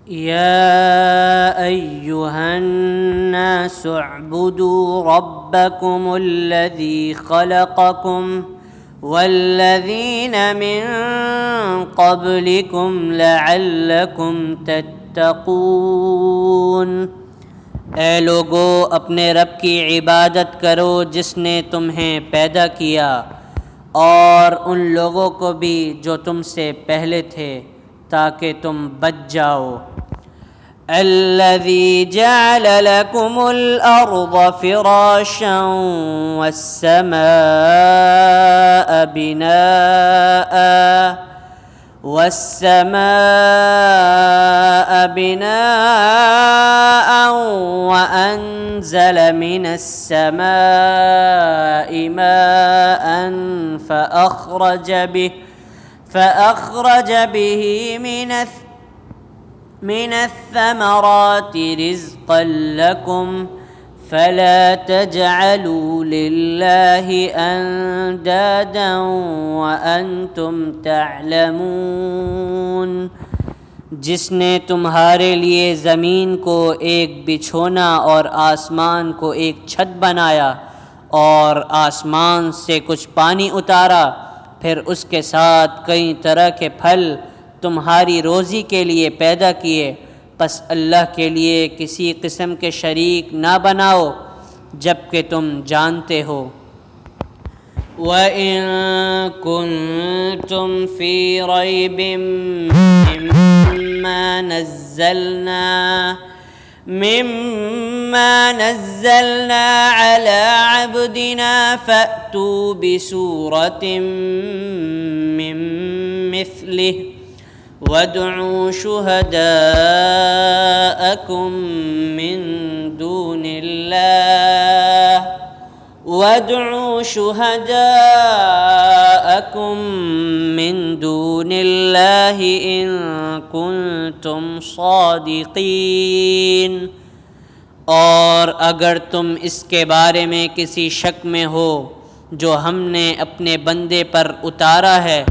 يا أيها الناس اعبدوا ربكم الذي خلقكم والذين من قبلكم لعلكم تتقون۔ اے لوگو، اپنے رب کی عبادت کرو جس نے تمہیں پیدا کیا اور ان لوگوں کو بھی جو تم سے پہلے تھے تاکہ تم بچ جاؤ۔ الذي جعل لكم الأرض فراشا والسماء بناء وأنزل من السماء ماء فأخرج به من الثمرات رزقا لكم فلا تجعلوا لله أندادا وأنتم تعلمون۔ جس نے تمہارے لیے زمین کو ایک بچھونا اور آسمان کو ایک چھت بنایا اور آسمان سے کچھ پانی اتارا، پھر اس کے ساتھ کئی طرح کے پھل تمہاری روزی کے لیے پیدا کیے، پس اللہ کے لیے کسی قسم کے شریک نہ بناؤ جبکہ تم جانتے ہو۔ وَإِن كُنتُمْ فِي رَيْبٍ مما نزلنا على عبدنا فأتوا بسورة من مثله وادعوا شهداءكم من دون الله إن كنتم صادقين۔ اور اگر تم اس کے بارے میں کسی شک میں ہو جو ہم نے اپنے بندے پر اتارا ہے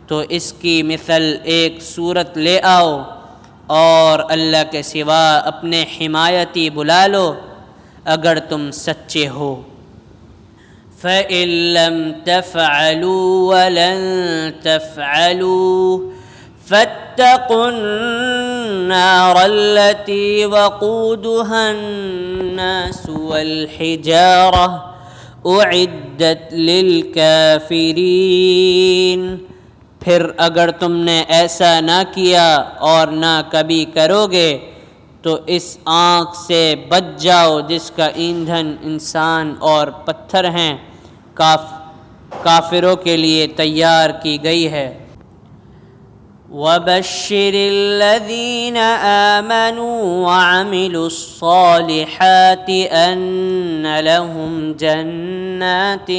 تو اس کی مثل ایک صورت لے آؤ اور اللہ کے سوا اپنے حمایتی بلا لو اگر تم سچے ہو۔ فَإِن لَّمْ تَفْعَلُوا وَلَن تَفْعَلُوا فَاتَّقُوا النَّارَ الَّتِي وَقُودُهَا النَّاسُ وَالْحِجَارَةُ أُعِدَّتْ لِلْكَافِرِينَ۔ پھر اگر تم نے ایسا نہ کیا اور نہ کبھی کرو گے تو اس آنکھ سے بچ جاؤ جس کا ایندھن انسان اور پتھر ہیں، کافروں کے لیے تیار کی گئی ہے۔ وَبَشِّرِ الَّذِينَ آمَنُوا وَعَمِلُوا الصَّالِحَاتِ أَنَّ لَهُمْ جَنَّاتٍ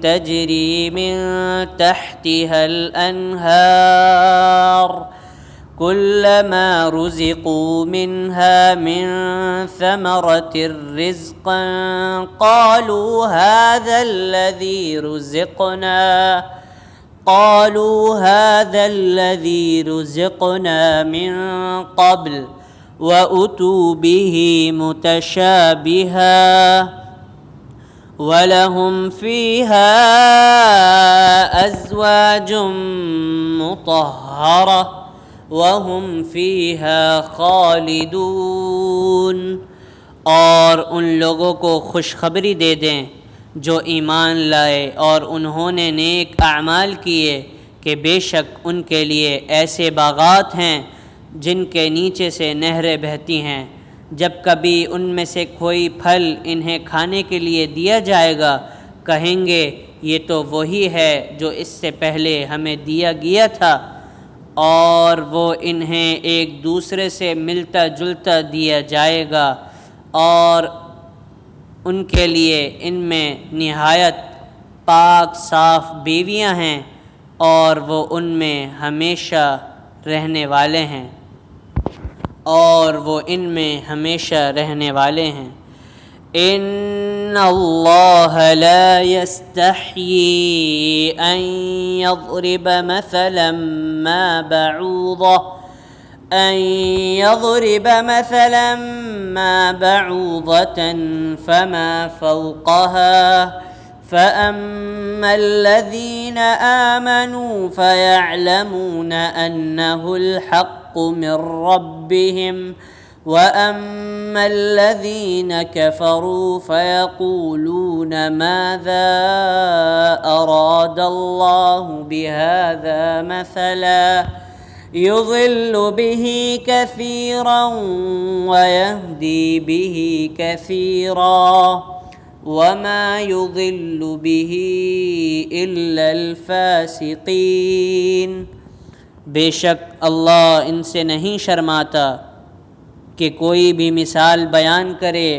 تَجْرِي مِن تَحْتِهَا الْأَنْهَارُ كُلَّمَا رُزِقُوا مِنْهَا مِن ثَمَرَةٍ رِّزْقًا قَالُوا هَٰذَا الَّذِي رُزِقْنَا مِن قَبْلُ وَأُتُوا بِهِ مُتَشَابِهًا وَلَهُمْ فِيهَا أَزْوَاجٌ مُطَهَّرَةٌ وَهُمْ فِيهَا خَالِدُونَ۔ اور ان لوگوں کو خوشخبری دے دیں جو ایمان لائے اور انہوں نے نیک اعمال کیے کہ بے شک ان کے لیے ایسے باغات ہیں جن کے نیچے سے نہریں بہتی ہیں۔ جب کبھی ان میں سے کوئی پھل انہیں کھانے کے لیے دیا جائے گا کہیں گے یہ تو وہی ہے جو اس سے پہلے ہمیں دیا گیا تھا، اور وہ انہیں ایک دوسرے سے ملتا جلتا دیا جائے گا، اور ان کے لیے ان میں نہایت پاک صاف بیویاں ہیں اور وہ ان میں ہمیشہ رہنے والے ہیں۔ ان اللہ لا يستحيي ان يضرب مثلا ما بعوضة فما فوقها فأما الذين آمنوا فيعلمون أنه الحق من ربهم وأما الذين كفروا فيقولون ماذا أراد الله بهذا مثلا يضل به كثيرا ويهدي به كثيرا وما يضل به إلا الفاسقين۔ بے شک اللہ ان سے نہیں شرماتا کہ کوئی بھی مثال بیان کرے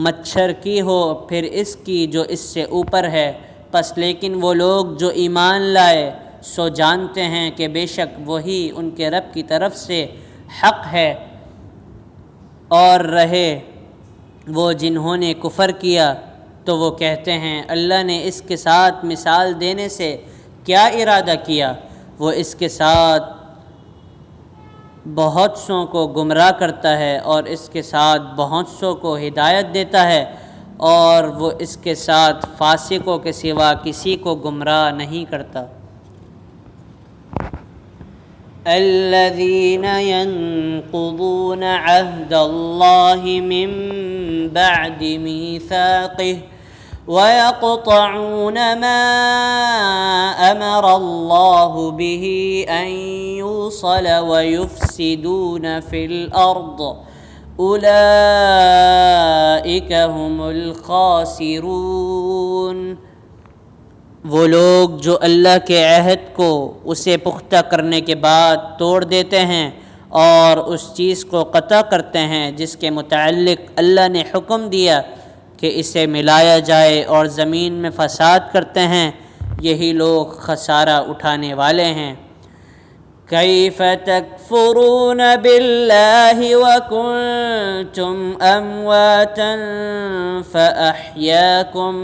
مچھر کی ہو پھر اس کی جو اس سے اوپر ہے، پس لیکن وہ لوگ جو ایمان لائے سو جانتے ہیں کہ بے شک وہی ان کے رب کی طرف سے حق ہے، اور رہے وہ جنہوں نے کفر کیا تو وہ کہتے ہیں اللہ نے اس کے ساتھ مثال دینے سے کیا ارادہ کیا، وہ اس کے ساتھ بہت سوں کو گمراہ کرتا ہے اور اس کے ساتھ بہت سوں کو ہدایت دیتا ہے، اور وہ اس کے ساتھ فاسقوں کے سوا کسی کو گمراہ نہیں کرتا۔ الذين ينقضون عهد الله من بعد ميثاقه ويقطعون ما أمر الله به أن يوصل ويفسدون في الأرض أولئك هم الخاسرون۔ وہ لوگ جو اللہ کے عہد کو اسے پختہ کرنے کے بعد توڑ دیتے ہیں اور اس چیز کو قطع کرتے ہیں جس کے متعلق اللہ نے حکم دیا کہ اسے ملایا جائے اور زمین میں فساد کرتے ہیں، یہی لوگ خسارہ اٹھانے والے ہیں۔ کیف تکفرون باللہ وکنتم امواتا فاحیاکم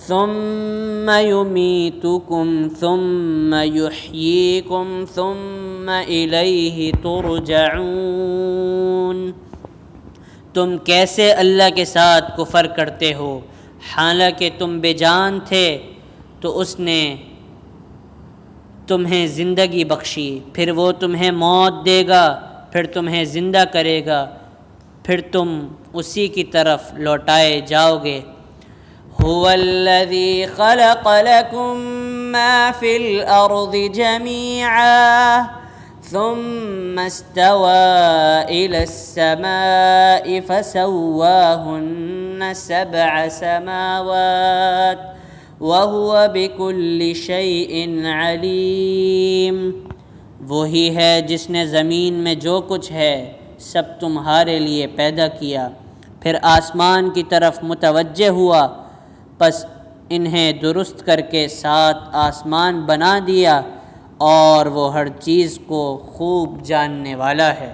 ثم یمیتکم ثم یحییکم ثم الیہ ترجعون۔ تم کیسے اللہ کے ساتھ کفر کرتے ہو حالانکہ تم بے جان تھے، تو اس نے تمہیں زندگی بخشی، پھر وہ تمہیں موت دے گا، پھر تمہیں زندہ کرے گا، پھر تم اسی کی طرف لوٹائے جاؤ گے۔ هو الذی خلق لکم ما فی الارض جمیعا ثم استوى إلى السماء فسواهن 7 سماوات وهو بكل شيء عليم۔ وہی ہے جس نے زمین میں جو کچھ ہے سب تمہارے لیے پیدا کیا، پھر آسمان کی طرف متوجہ ہوا، پس انہیں درست کر کے 7 آسمان بنا دیا، اور وہ ہر چیز کو خوب جاننے والا ہے۔